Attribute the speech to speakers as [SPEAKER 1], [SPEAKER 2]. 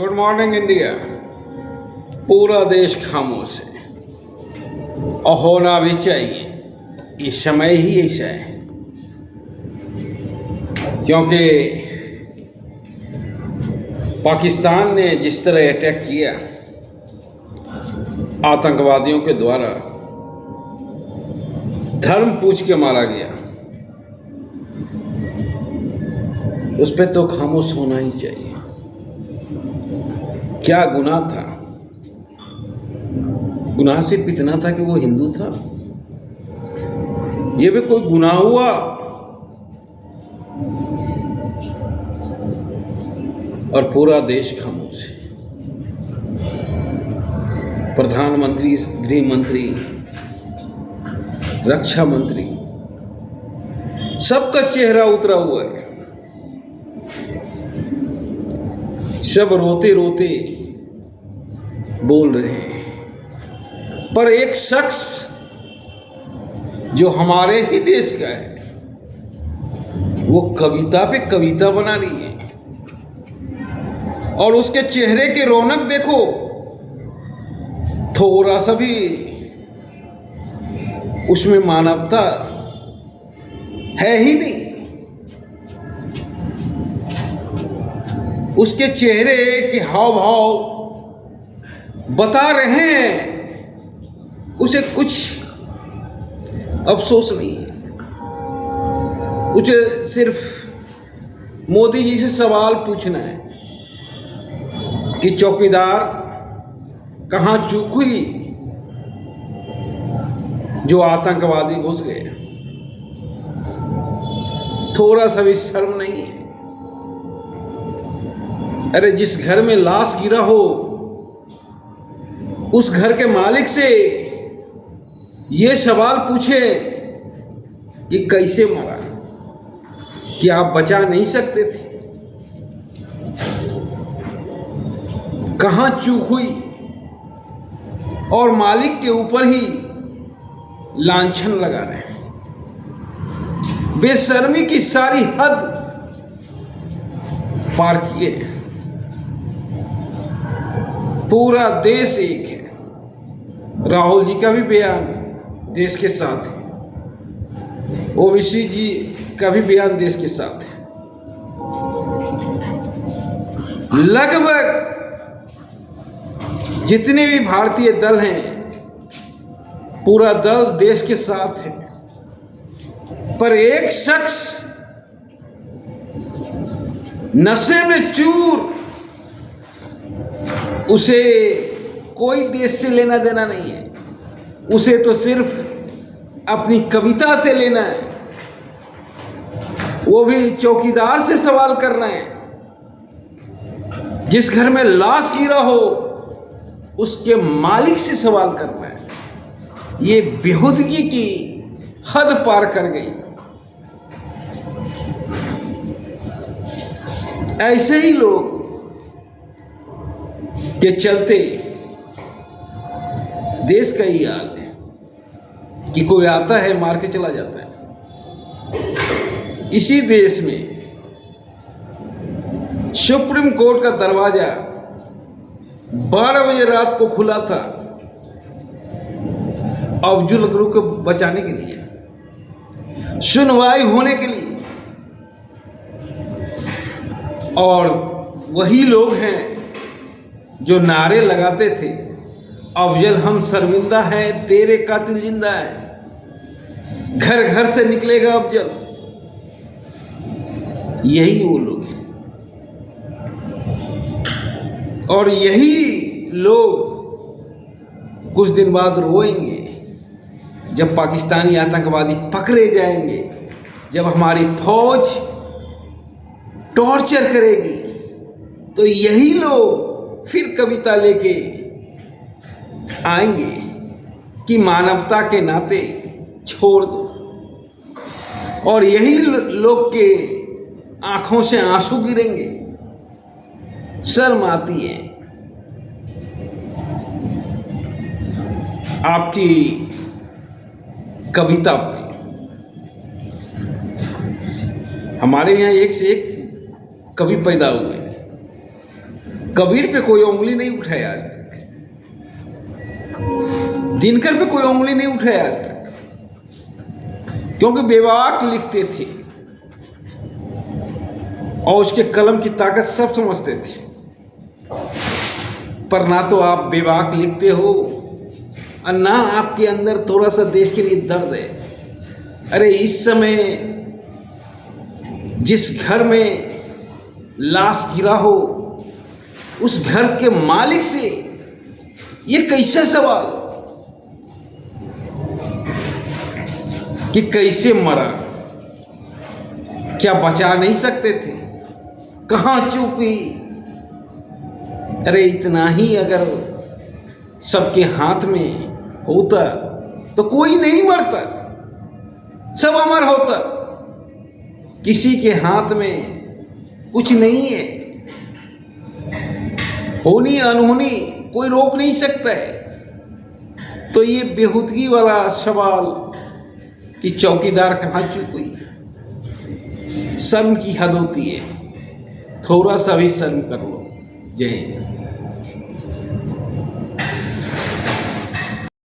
[SPEAKER 1] Good morning India. पूरा देश खामोश है और होना भी चाहिए, ये समय ही ऐसा है। क्योंकि पाकिस्तान ने जिस तरह अटैक किया आतंकवादियों के द्वारा, धर्म पूछ के मारा गया, उस पर तो खामोश होना ही चाहिए। क्या गुनाह था? गुनाह सिर्फ इतना था कि वो हिंदू था। ये भी कोई गुनाह हुआ? और पूरा देश खामोश है। प्रधानमंत्री, गृह मंत्री, रक्षा मंत्री, सबका चेहरा उतरा हुआ है। सब रोते रोते बोल रहे हैं। पर एक शख्स जो हमारे ही देश का है, वो कविता पे कविता बना रही है और उसके चेहरे की रौनक देखो, थोड़ा सा भी उसमें मानवता है ही नहीं। उसके चेहरे के हाव भाव बता रहे हैं उसे कुछ अफसोस नहीं है। उसे सिर्फ मोदी जी से सवाल पूछना है कि चौकीदार कहां चूक हुई जो आतंकवादी घुस गए। थोड़ा सा भी शर्म नहीं है। अरे जिस घर में लाश गिरा हो उस घर के मालिक से ये सवाल पूछे कि कैसे मरा, कि आप बचा नहीं सकते थे? कहां चूक हुई? और मालिक के ऊपर ही लांछन लगा रहे हैं। बेशर्मी की सारी हद पार किए। पूरा देश एक है। राहुल जी का भी बयान देश के साथ है, ओवैसी जी का भी बयान देश के साथ है। लगभग जितने भी भारतीय दल हैं, पूरा दल देश के साथ है। पर एक शख्स नशे में चूर, उसे कोई देश से लेना देना नहीं है। उसे तो सिर्फ अपनी कविता से लेना है। वो भी चौकीदार से सवाल कर रहे हैं। जिस घर में लाश गिरा हो उसके मालिक से सवाल करना है। ये बेहुदगी की हद पार कर गई। ऐसे ही लोग के चलते देश का ही हाल है कि कोई आता है मार के चला जाता है। इसी देश में सुप्रीम कोर्ट का दरवाजा 12 बजे रात को खुला था अफजल गुरु को बचाने के लिए, सुनवाई होने के लिए। और वही लोग हैं जो नारे लगाते थे, अफजल हम शर्मिंदा है, तेरे कातिल जिंदा है, घर घर से निकलेगा अफजल। यही वो लोग हैं। और यही लोग कुछ दिन बाद रोएंगे जब पाकिस्तानी आतंकवादी पकड़े जाएंगे, जब हमारी फौज टॉर्चर करेगी। तो यही लोग फिर कविता लेके आएंगे कि मानवता के नाते छोड़ दो। और यही लोग के आंखों से आंसू गिरेंगे। शर्म आती है आपकी कविता पर। हमारे यहाँ एक से एक कवि पैदा हुए। कबीर पे कोई उंगली नहीं उठाया आज तक, दिनकर पे कोई उंगली नहीं उठाया आज तक, क्योंकि बेबाक लिखते थे और उसके कलम की ताकत सब समझते थे। पर ना तो आप बेबाक लिखते हो और ना आपके अंदर थोड़ा सा देश के लिए दर्द है। अरे इस समय जिस घर में लाश गिरा हो उस घर के मालिक से ये कैसे सवाल कि कैसे मरा, क्या बचा नहीं सकते थे, कहां चूक हुई। अरे इतना ही अगर सबके हाथ में होता तो कोई नहीं मरता, सब अमर होता। किसी के हाथ में कुछ नहीं है, होनी अनहोनी कोई रोक नहीं सकता है। तो ये बेहुदगी वाला सवाल कि चौकीदार कहाँ चूक हुई, शर्म की हद होती है, थोड़ा सा भी शर्म कर लो। जय हिंद।